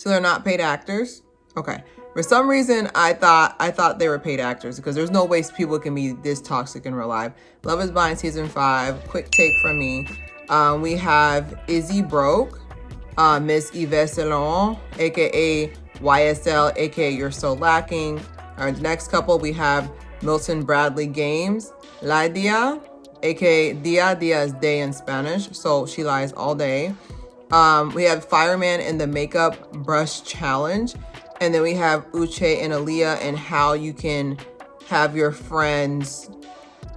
So they're not paid actors? Okay. For some reason, I thought they were paid actors because there's no way people can be this toxic in real life. Love is Blind season 5. Quick take from me. We have Izzy Broke, Miss Yves Salon, aka YSL, aka You're So Lacking. Our next couple, we have Milton Bradley Games, Lydia, aka Dia is day in Spanish, so she lies all day. We have Fireman in the Makeup Brush Challenge. And then we have Uche and Aaliyah and how you can have your friends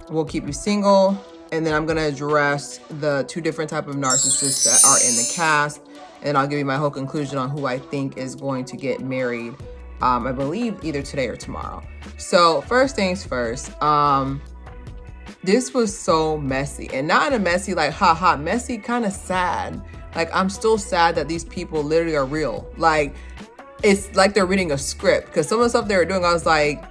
will keep you single. And then I'm going to address the 2 different type of narcissists that are in the cast. And I'll give you my whole conclusion on who I think is going to get married. I believe either today or tomorrow. So first things first, this was so messy, and not in a messy, like, haha, messy, kind of sad. Like, I'm still sad that these people literally are real. Like, it's like they're reading a script, because some of the stuff they were doing, I was like,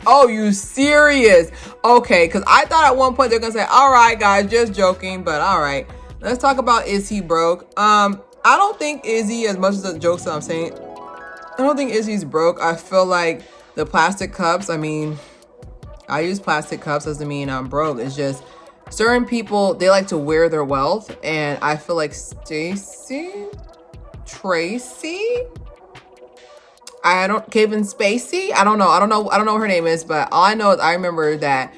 oh, you serious? Okay, because I thought at one point they're gonna say, all right, guys, just joking, but all right. Let's talk about Is He Broke? I don't think Izzy, as much as the jokes that I'm saying, I don't think Izzy's broke. I feel like the plastic cups, I mean, I use plastic cups, doesn't mean I'm broke. It's just certain people, they like to wear their wealth, and I feel like Kevin Spacey, I don't know what her name is, but all I know is I remember that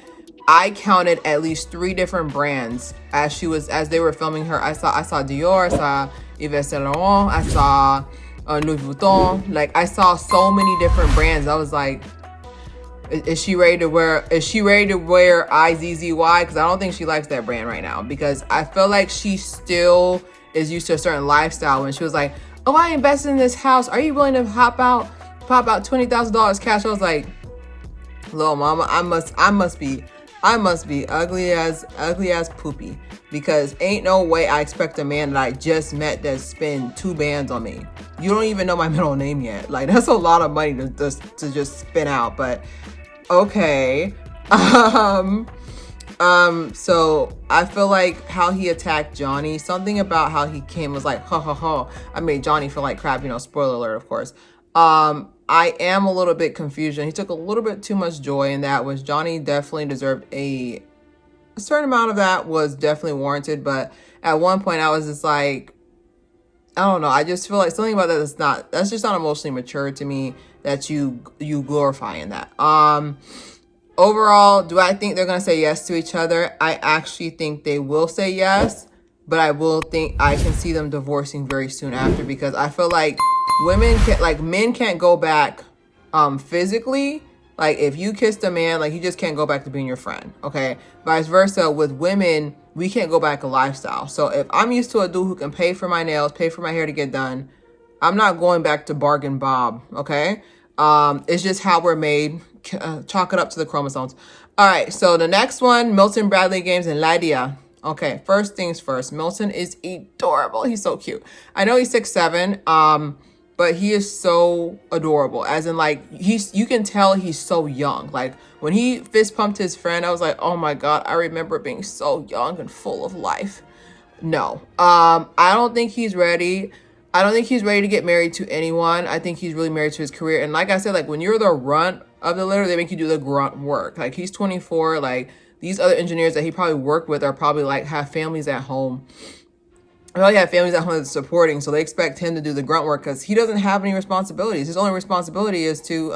I counted at least 3 different brands as they were filming her. I saw Dior, I saw Yves Saint Laurent, I saw Louis Vuitton. Like, I saw so many different brands. I was like, is she ready to wear IZZY? Because I don't think she likes that brand right now, because I feel like she still is used to a certain lifestyle. When she was like, oh, I invested in this house, are you willing to pop out $20,000 cash? I was like, little mama, I must be ugly as poopy, because ain't no way I expect a man that I just met to spend 2 bands on me. You don't even know my middle name yet. Like, that's a lot of money to just spin out, but okay. So I feel like how he attacked Johnny, something about how he came was like, ha ha ha. I made Johnny feel like crap, spoiler alert, of course. I am a little bit confused. He took a little bit too much joy in that, which Johnny definitely deserved a certain amount of that was definitely warranted. But at one point I was just like, I don't know. I just feel like something about that's just not emotionally mature to me, that you glorify in that. Overall, do I think they're going to say yes to each other? I actually think they will say yes, but I can see them divorcing very soon after, because I feel like men can't go back physically. Like, if you kissed a man, like, you just can't go back to being your friend, okay? Vice versa, with women, we can't go back a lifestyle. So if I'm used to a dude who can pay for my nails, pay for my hair to get done, I'm not going back to Bargain Bob, okay? It's just how we're made. Chalk it up to the chromosomes. All right, so the next one, Milton Bradley Games and Lydia. Okay, first things first, Milton is adorable. He's so cute. I know he's 6'7", but he is so adorable. As in, like, you can tell he's so young. Like, when he fist pumped his friend, I was like, oh my God, I remember being so young and full of life. No, I don't think he's ready. I don't think he's ready to get married to anyone. I think he's really married to his career. And like I said, like, when you're the runt of the litter, they make you do the grunt work. Like, he's 24. Like, these other engineers that he probably worked with are probably like have families at home. Probably have families at home that's supporting, so they expect him to do the grunt work because he doesn't have any responsibilities. His only responsibility is to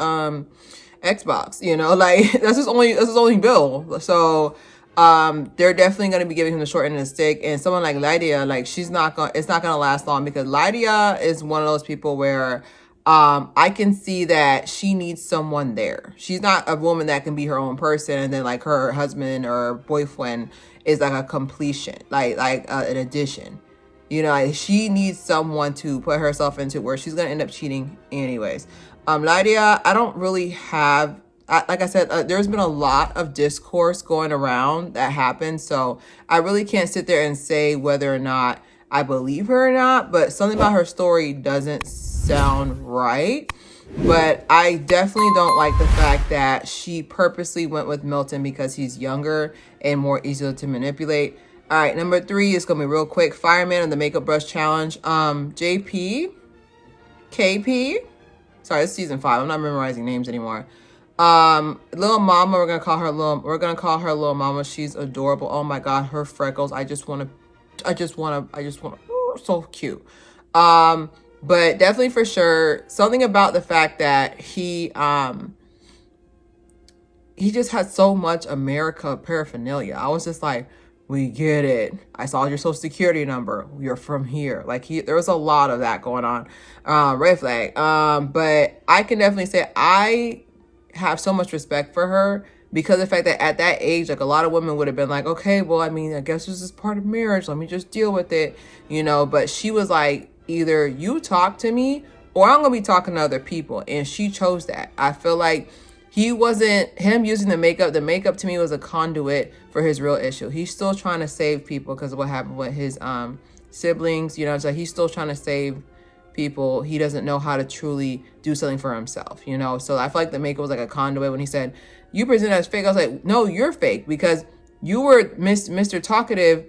Xbox. Like, that's his only bill. So they're definitely going to be giving him the short end of the stick. And someone like Lydia, like, it's not going to last long, because Lydia is one of those people where I can see that she needs someone there. She's not a woman that can be her own person, and then like her husband or boyfriend is like a completion, like an addition. Like, she needs someone to put herself into where she's going to end up cheating anyways. Lydia, I don't really have, like I said, there's been a lot of discourse going around that happened. So I really can't sit there and say whether or not I believe her or not, but something about her story doesn't sound right. But I definitely don't like the fact that she purposely went with Milton because he's younger and more easy to manipulate. All right, number 3 is going to be real quick. Fireman and the Makeup Brush Challenge. JP, KP. Sorry, it's season 5. I'm not memorizing names anymore. Little Mama, we're gonna call her Little Mama. She's adorable. Oh my God, her freckles. I just wanna, so cute. But definitely for sure, something about the fact that he just had so much America paraphernalia. I was just like, we get it. I saw your social security number. You're from here. Like there was a lot of that going on. Red flag. But I can definitely say I have so much respect for her because of the fact that at that age, like a lot of women would have been like, okay, well, I mean, I guess this is part of marriage. Let me just deal with it, but she was like, either you talk to me or I'm going to be talking to other people. And she chose that. I feel like him using the makeup. The makeup to me was a conduit for his real issue. He's still trying to save people because of what happened with his siblings, so he's still trying to save people. He doesn't know how to truly do something for himself, so I feel like the makeup was like a conduit. When he said you present as fake, I was like, no, you're fake because you were Mr. Talkative.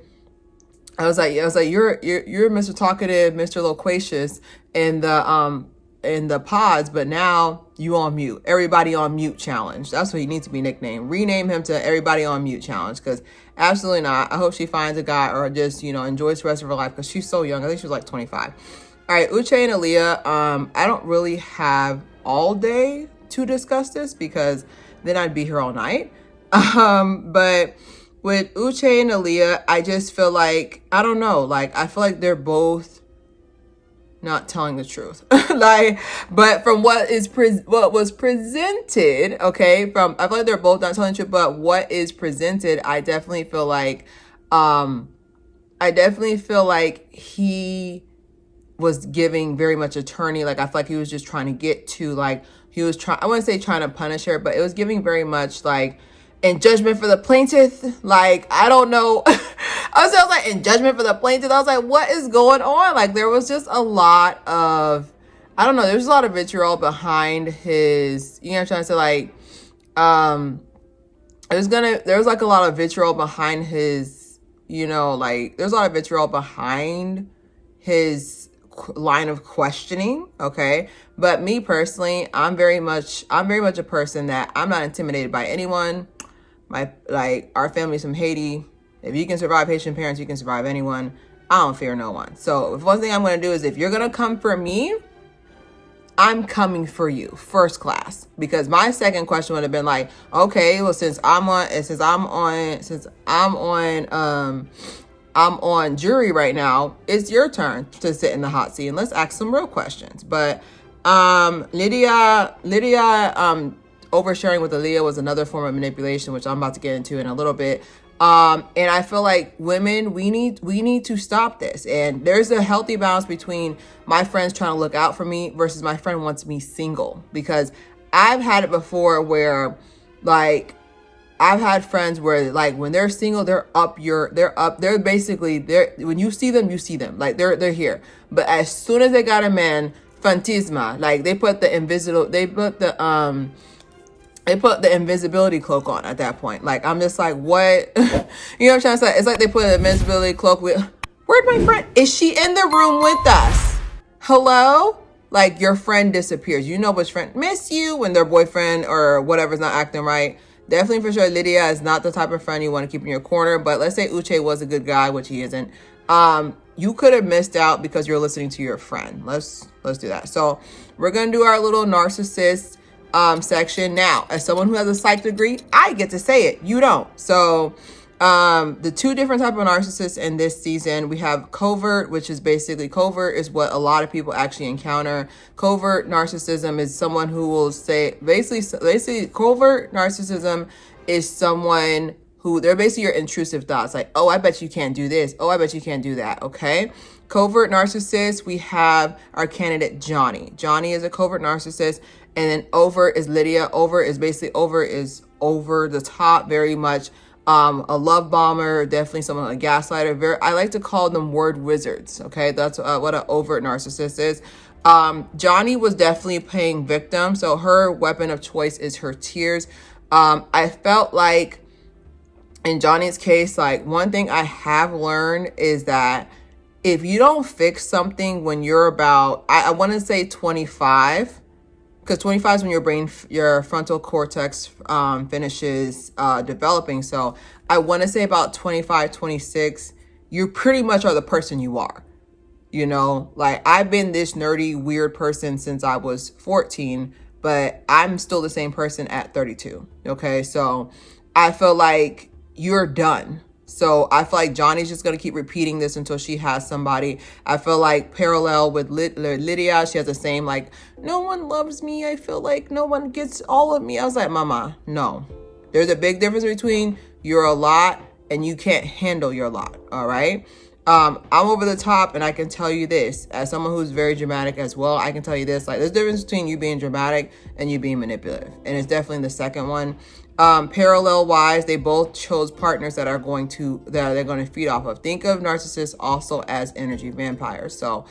I was like you're Mr. Talkative, Mr. Loquacious in the pods, but now you on mute. Everybody on mute challenge. That's what he needs to be nicknamed. Rename him to Everybody on Mute challenge, because absolutely not. I hope she finds a guy or just enjoys the rest of her life because she's so young. I think she was like 25. All right, Uche and Aaliyah. I don't really have all day to discuss this because then I'd be here all night. But with Uche and Aaliyah, I just feel like, I don't know, like I feel like they're both not telling the truth. But from what was presented, okay, I feel like they're both not telling the truth, but what is presented, I definitely feel like he was giving very much attorney. Like I feel like he was just trying to get to I wouldn't say trying to punish her, but it was giving very much like in judgment for the plaintiff. Like, I don't know. I was like, in judgment for the plaintiff. I was like, what is going on? Like, there was just a lot of, I don't know. There's a lot of vitriol behind his, I'm trying to say, like, there was like a lot of vitriol behind his, like, there's a lot of vitriol behind his line of questioning. Okay. But me personally, I'm very much a person that I'm not intimidated by anyone. Our family's from Haiti. If you can survive Haitian parents, you can survive anyone. I don't fear no one. So if one thing I'm going to do is, if you're going to come for me, I'm coming for you first class. Because my second question would have been like, okay, well, I'm on jury right now, it's your turn to sit in the hot seat and let's ask some real questions. But Lydia oversharing with Aaliyah was another form of manipulation, which I'm about to get into in a little bit. And I feel like women, we need to stop this. And there's a healthy balance between my friends trying to look out for me versus my friend wants me single. Because I've had it before where, like, I've had friends where, like, when they're single, they're basically, when you see them, like, they're here. But as soon as they got a man, fantasma, like, they put the invisibility cloak on at that point. Like, I'm just like, what? You know what I'm trying to say? It's like they put an invisibility cloak with, where'd my friend? Is she in the room with us? Hello? Like, your friend disappears. You know which friend miss you when their boyfriend or whatever's not acting right. Definitely for sure, Lydia is not the type of friend you want to keep in your corner. But let's say Uche was a good guy, which he isn't. You could have missed out because you're listening to your friend. Let's do that. So we're gonna do our little narcissist section now. As someone who has a psych degree, I get to say it. You don't. So the two different type of narcissists in this season, we have covert, which is basically, covert is what a lot of people actually encounter. Covert narcissism is someone who will say, basically covert narcissism is someone who, they're basically your intrusive thoughts. Like, oh, I bet you can't do this. Oh, I bet you can't do that. Okay. Covert narcissist, we have our candidate, Johnny. Johnny is a covert narcissist. And then overt is Lydia. Overt is over the top, very much a love bomber, definitely someone, a gaslighter. I like to call them word wizards. Okay, that's what an overt narcissist is. Johnny was definitely playing victim, so her weapon of choice is her tears. I felt like in Johnny's case, like, one thing I have learned is that if you don't fix something when you're about, I want to say 25, because 25 is when your frontal cortex finishes developing. So I want to say about 25, 26, you pretty much are the person you are. You know, like I've been this nerdy, weird person since I was 14, but I'm still the same person at 32. Okay. So I feel like you're done. So I feel like Johnny's just going to keep repeating this until she has somebody. I feel like parallel with Lydia, she has the same, like, no one loves me. I feel like no one gets all of me. I was like, mama, no. There's a big difference between you're a lot and you can't handle your lot. All right. I'm over the top, and I can tell you this, as someone who's very dramatic as well, I can tell you this, like, there's a difference between you being dramatic and you being manipulative. And it's definitely the second one. Parallel wise, they both chose partners that they're going to feed off of. Think of narcissists also as energy vampires. So,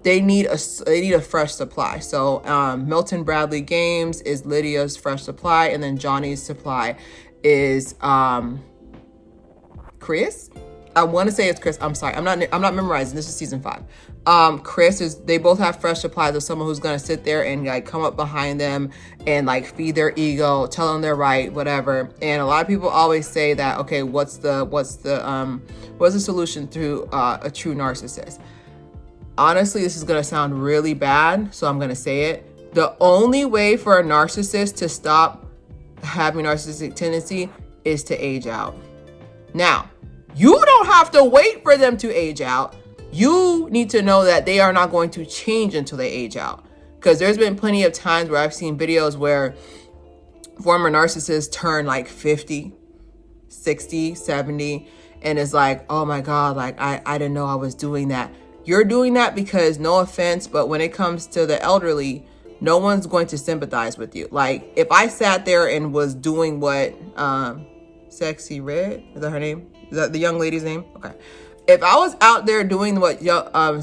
they need a fresh supply. So, Milton Bradley Games is Lydia's fresh supply, and then Johnny's supply is, Chris. I want to say it's Chris. I'm sorry. I'm not memorizing. This is season 5. Chris they both have fresh supplies of someone who's going to sit there and like come up behind them and like feed their ego, tell them they're right, whatever. And a lot of people always say that, okay, what's the solution to a true narcissist? Honestly, this is going to sound really bad, so I'm going to say it. The only way for a narcissist to stop having narcissistic tendency is to age out. Now, you don't have to wait for them to age out. You need to know that they are not going to change until they age out. Because there's been plenty of times where I've seen videos where former narcissists turn like 50, 60, 70, and it's like, oh my God, like I didn't know I was doing that. You're doing that because, no offense, but when it comes to the elderly, no one's going to sympathize with you. Like if I sat there and was doing what Sexy Red, is that her name? Is that the young lady's name? Okay. If I was out there doing what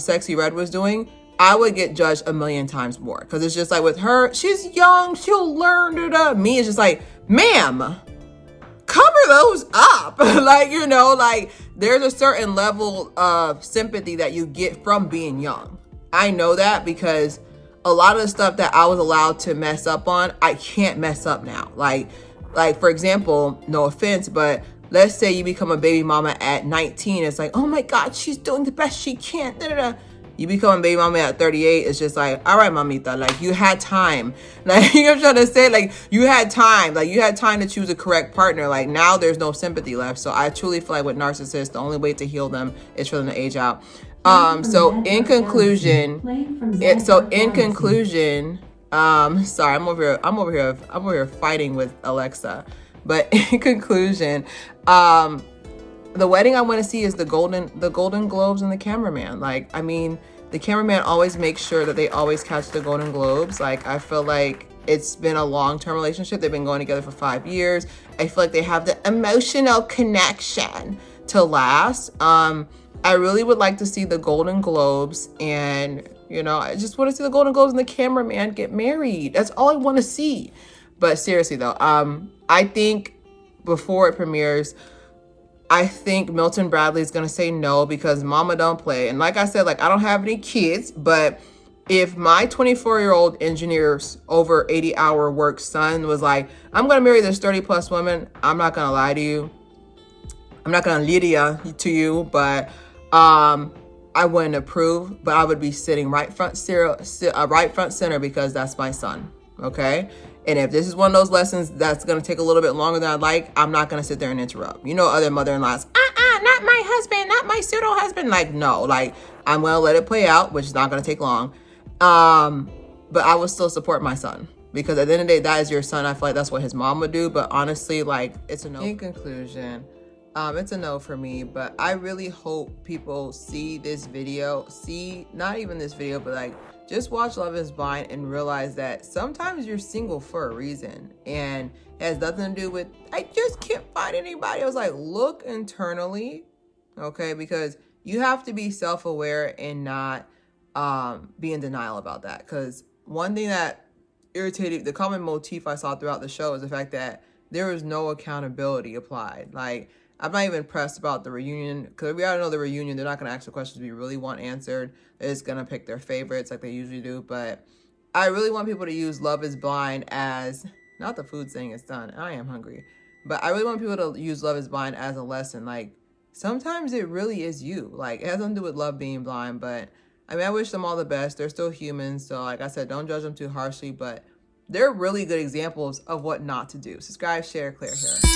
Sexy Red was doing, I would get judged a million times more. Because it's just like with her, she's young, she'll learn it. Me, it's just like, ma'am, cover those up. Like, you know, like there's a certain level of sympathy that you get from being young. I know that because a lot of the stuff that I was allowed to mess up on, I can't mess up now. Like for example, no offense, but let's say you become a baby mama at 19. It's like, oh my God, she's doing the best she can. Da-da-da. You become a baby mama at 38. It's just like, all right, mamita, like you had time. Like, you know what I'm trying to say? Like you had time. Like you had time to choose a correct partner. Like now there's no sympathy left. So I truly feel like with narcissists, the only way to heal them is for them to age out. So in conclusion, sorry, I'm over here fighting with Alexa. But in conclusion, the wedding I want to see is the Golden Globes and the cameraman. Like, I mean, the cameraman always makes sure that they always catch the Golden Globes. Like, I feel like it's been a long-term relationship. They've been going together for 5 years. I feel like they have the emotional connection to last. I really would like to see the Golden Globes, and, you know, I just want to see the Golden Globes and the cameraman get married. That's all I want to see. But seriously though, I think before it premieres, I think Milton Bradley is going to say no because mama don't play. And like I said, like I don't have any kids, but if my 24-year-old engineer's over 80-hour work son was like, I'm going to marry this 30+ woman, I'm not going to lie to you. I'm not going to Lydia to you, but I wouldn't approve, but I would be sitting right front center because that's my son. Okay. And if this is one of those lessons that's going to take a little bit longer than I'd like, I'm not going to sit there and interrupt. You know, other mother-in-laws, not my husband, not my pseudo husband. Like, no, like I'm going to let it play out, which is not going to take long. But I will still support my son because at the end of the day, that is your son. I feel like that's what his mom would do. But honestly, like it's a no. In conclusion, it's a no for me, but I really hope people see this video, not even this video, but like just watch Love is Blind and realize that sometimes you're single for a reason and it has nothing to do with, I just can't find anybody. I was like, look internally, okay? Because you have to be self-aware and not be in denial about that. Because one thing that irritated, the common motif I saw throughout the show is the fact that there was no accountability applied. Like, I'm not even pressed about the reunion, because we already know the reunion, they're not going to ask the questions we really want answered. They're just going to pick their favorites like they usually do. But I really want people to use Love is Blind as, not the food saying it's done, I am hungry, but I really want people to use Love is Blind as a lesson. Like, sometimes it really is you. Like, it has nothing to do with love being blind, but I mean, I wish them all the best. They're still humans, so like I said, don't judge them too harshly, but they're really good examples of what not to do. Subscribe, share, Claire Haire.